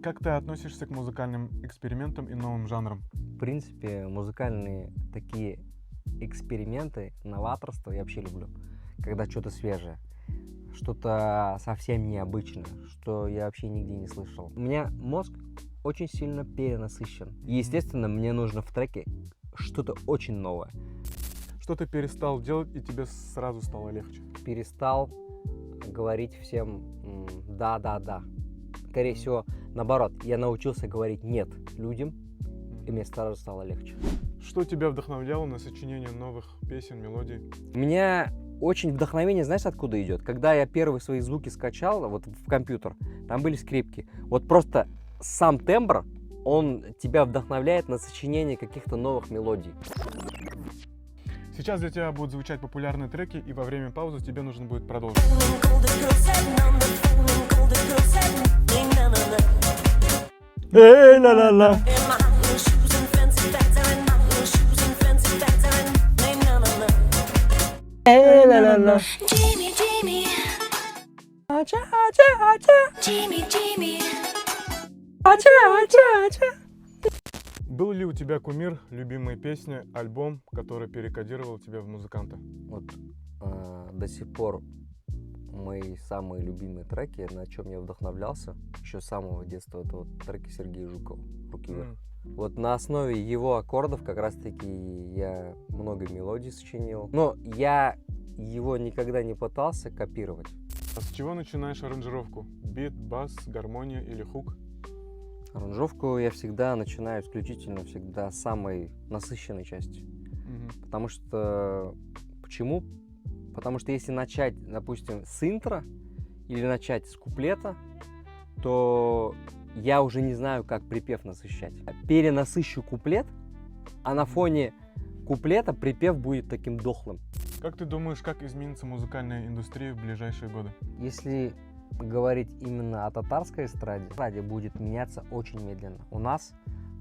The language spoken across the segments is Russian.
Как ты относишься к музыкальным экспериментам и новым жанрам? В принципе, музыкальные такие эксперименты, новаторство я вообще люблю. Когда что-то свежее, что-то совсем необычное, что я вообще нигде не слышал. У меня мозг очень сильно перенасыщен. И, естественно, мне нужно в треке что-то очень новое. Что ты перестал делать, и тебе сразу стало легче? Перестал говорить всем «да». Скорее всего, наоборот, я научился говорить «нет» людям, и мне сразу стало легче. Что тебя вдохновляло на сочинение новых песен, мелодий? У меня очень вдохновение, знаешь, откуда идет? Когда я первые свои звуки скачал вот в компьютер, там были скрипки. Вот просто сам тембр, он тебя вдохновляет на сочинение каких-то новых мелодий. Сейчас для тебя будут звучать популярные треки, и во время паузы тебе нужно будет продолжить. Эй, ла-ла-ла. Эй, ла-ла-ла. Был ли у тебя кумир, любимая песня, альбом, который перекодировал тебя в музыканта? Вот до сих пор мои самые любимые треки, на чем я вдохновлялся еще с самого детства, это вот треки Сергея Жукова «Руки вверх». Вот на основе его аккордов как раз-таки я много мелодий сочинил. Но я его никогда не пытался копировать. А с чего начинаешь аранжировку? Бит, бас, гармония или хук? Аранжировку я всегда начинаю исключительно с самой насыщенной части. Потому что... Почему? Потому что если начать, допустим, с интро или начать с куплета, то я уже не знаю, как припев насыщать. Перенасыщу куплет, а на фоне куплета припев будет таким дохлым. Как ты думаешь, как изменится музыкальная индустрия в ближайшие годы? Если говорить именно о татарской эстраде, будет меняться очень медленно. У нас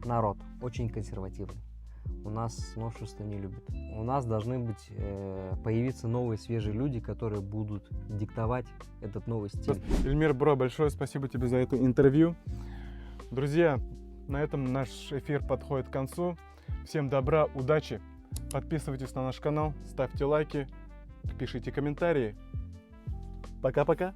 народ очень консервативный. У нас новшества не любят. У нас должны появиться новые свежие люди, которые будут диктовать этот новый стиль. Эльмир, бро, большое спасибо тебе за это интервью. Друзья, на этом наш эфир подходит к концу. Всем добра, удачи. Подписывайтесь на наш канал, ставьте лайки, пишите комментарии. Пока-пока.